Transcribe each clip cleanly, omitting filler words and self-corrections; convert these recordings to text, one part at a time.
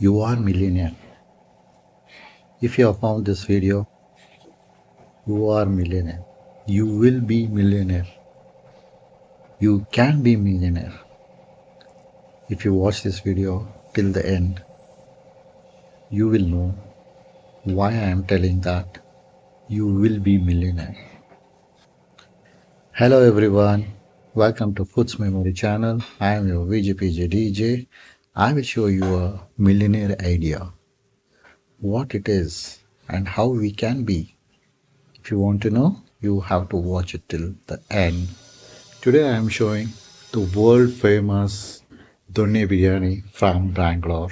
You are millionaire. If you have found this video, you are millionaire. You will be millionaire. You can be millionaire. If you watch this video till the end, you will know why I am telling that you will be millionaire. Hello everyone, welcome to FoodsMemory channel. I am your VGPJ DJ. I will show you a millionaire idea, what it is and how we can be. If you want to know, you have to watch it till the end. Today I am showing the world famous Donne Biryani from Bangalore.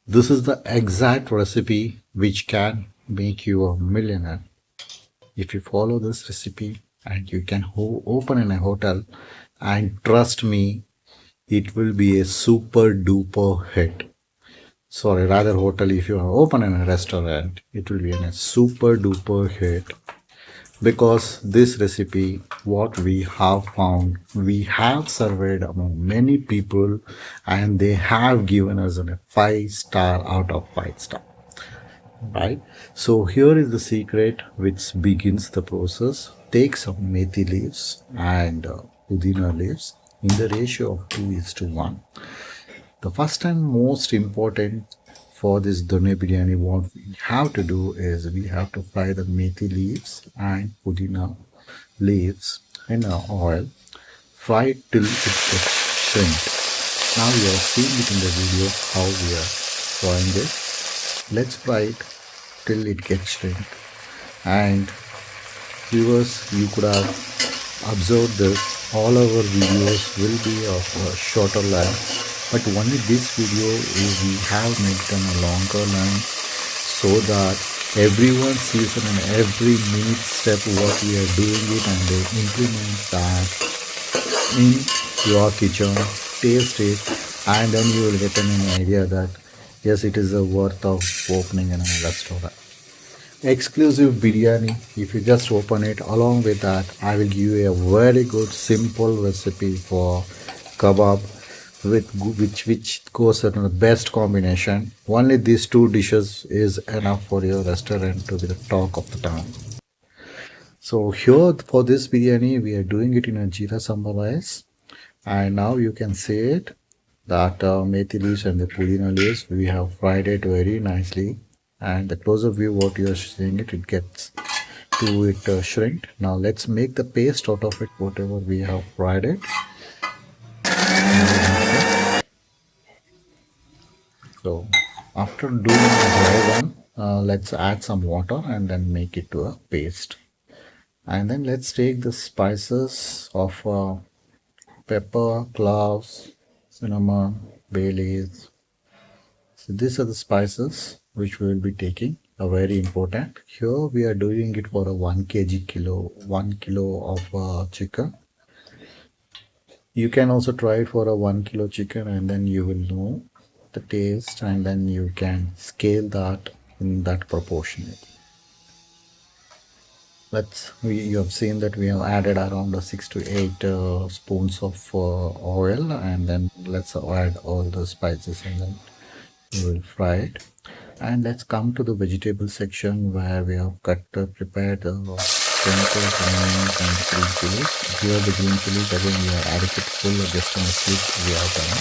This is the exact recipe which can make you a millionaire. If you follow this recipe and you can open in a hotel, and trust me, it will be a super duper hit. Sorry, rather hotel, if you open in a restaurant, it will be a super duper hit. Because this recipe, what we have found, we have surveyed among many people and they have given us a 5-star out of 5-star. Right? So here is the secret which begins the process. Take some methi leaves and pudina leaves in the ratio of 2:1. The first and most important for this Donne Biryani, what we have to do is we have to fry the methi leaves and pudina leaves in oil. Fry it till it gets shrinked. Now you have seen it in the video how we are frying it. Let's fry it till it gets shrink. And viewers, you could have observed this. All our videos will be of a shorter length. But only this video is we have made it on a longer length so that everyone sees it in every minute step what we are doing it and they implement that in your kitchen, taste it, and then you will get an idea that yes, it is a worth of opening in a restaurant. Exclusive biryani, if you just open it, along with that I will give you a very good simple recipe for kebab with which goes in the best combination. Only these two dishes is enough for your restaurant to be the talk of the town. So here for this biryani we are doing it in a jeera samba rice, and now you can see it that methi leaves and the pudina leaves we have fried it very nicely, and the closer view what you are seeing it gets to it shrink. Now let's make the paste out of it whatever we have fried it. So after doing the dry one, let's add some water and then make it to a paste. And then let's take the spices of pepper, cloves, cinnamon, bay leaves. So these are the spices which we will be taking. Are very important. Here we are doing it for a 1 kilo of chicken. You can also try it for a 1 kilo chicken and then you will know the taste and then you can scale that in that proportion. You have seen that we have added around 6 to 8 spoons of oil, and then let's add all the spices and then we will fry it. And let's come to the vegetable section where we have prepared tomatoes, onions and green chilies. Here the green chilies again we have added it full just in a slit we have done.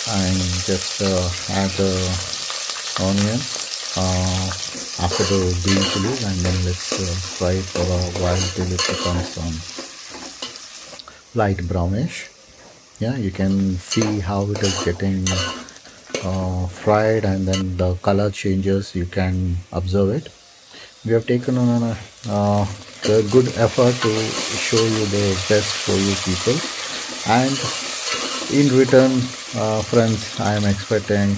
And just add the onion after the green chilies, and then let's fry it for a while till it becomes light brownish. Yeah, you can see how it is getting fried and then the color changes, you can observe it. We have taken on a good effort to show you the best for you people, and in return friends, I am expecting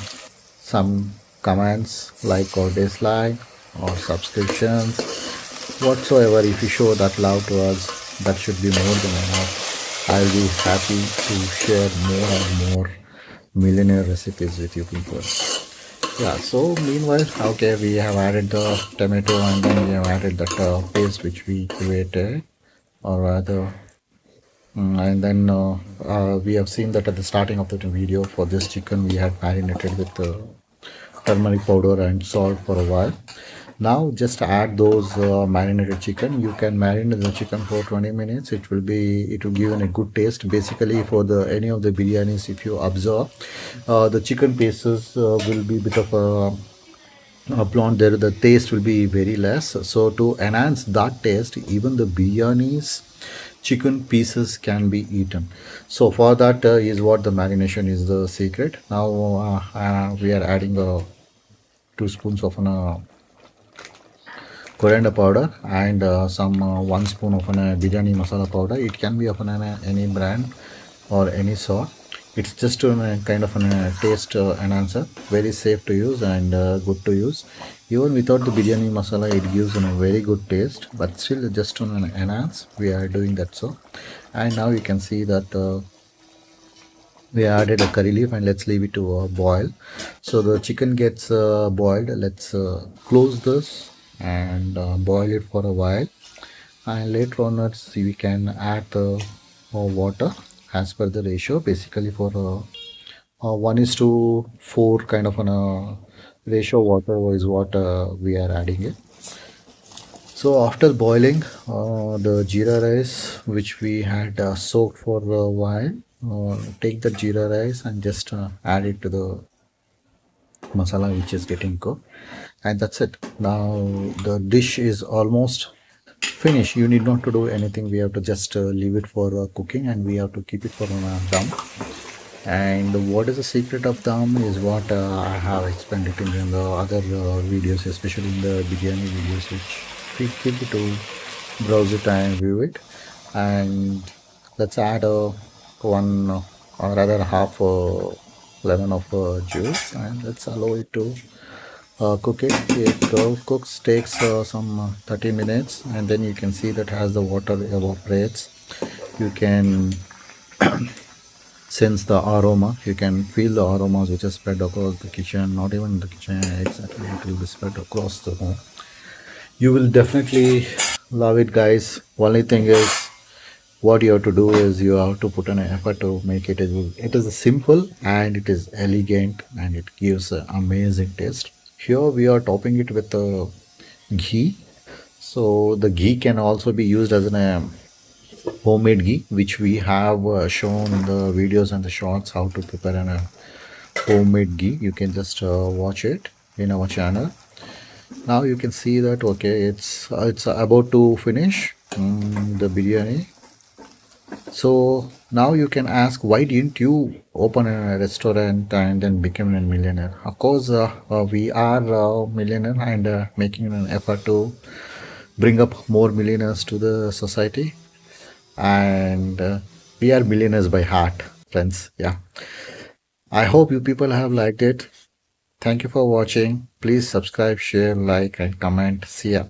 some comments like or dislike or subscriptions whatsoever. If you show that love to us, that should be more than enough. I'll be happy to share more and more millionaire recipes with you people. Yeah, so meanwhile, okay, we have added the tomato and then we have added that paste which we created, or rather And then we have seen that at the starting of the video for this chicken, we had marinated with turmeric powder and salt for a while. Now just add those marinated chicken. You can marinate the chicken for 20 minutes. It will give a good taste. Basically, for the any of the biryanis, if you observe, the chicken pieces will be bit of a blonde. There, the taste will be very less. So to enhance that taste, even the biryanis chicken pieces can be eaten. So for that is what the marination is the secret. Now we are adding 2 spoons of an coriander powder and some 1 spoon of an biryani masala powder. It can be of any brand or any sort. It's just a kind of a taste enhancer. Very safe to use and good to use. Even without the biryani masala, it gives a very good taste. But still, just to enhance, we are doing that so. And now you can see that we added a curry leaf and let's leave it to boil. So the chicken gets boiled. Let's close this and boil it for a while, and later on we can add the water as per the ratio. Basically for 1:4 kind of an ratio water is what we are adding it. So after boiling the jeera rice which we had soaked for a while, take the jeera rice and just add it to the masala which is getting cooked, and that's it. Now the dish is almost finished. You need not to do anything. We have to just leave it for cooking, and we have to keep it for dum. And what is the secret of dum is what I have explained it in the other videos, especially in the biryani videos, which feel free to browse it and view it. And let's add one or rather half lemon of juice, and let's allow it to cook it. It cooks takes some 30 minutes, and then you can see that as the water evaporates, you can sense the aroma. You can feel the aromas which are spread across the kitchen. Not even the kitchen exactly, it will be spread across the home. You will definitely love it, guys. Only thing is, what you have to do is you have to put an effort to make it. It is simple and it is elegant and it gives an amazing taste. Here we are topping it with ghee. So the ghee can also be used as an homemade ghee, which we have shown in the videos and the shorts how to prepare an homemade ghee. You can just watch it in our channel. Now you can see that okay, it's about to finish the biryani. So now you can ask, why didn't you open a restaurant and then become a millionaire? Of course, we are a millionaire and making an effort to bring up more millionaires to the society. And we are millionaires by heart, friends. Yeah. I hope you people have liked it. Thank you for watching. Please subscribe, share, like, and comment. See ya.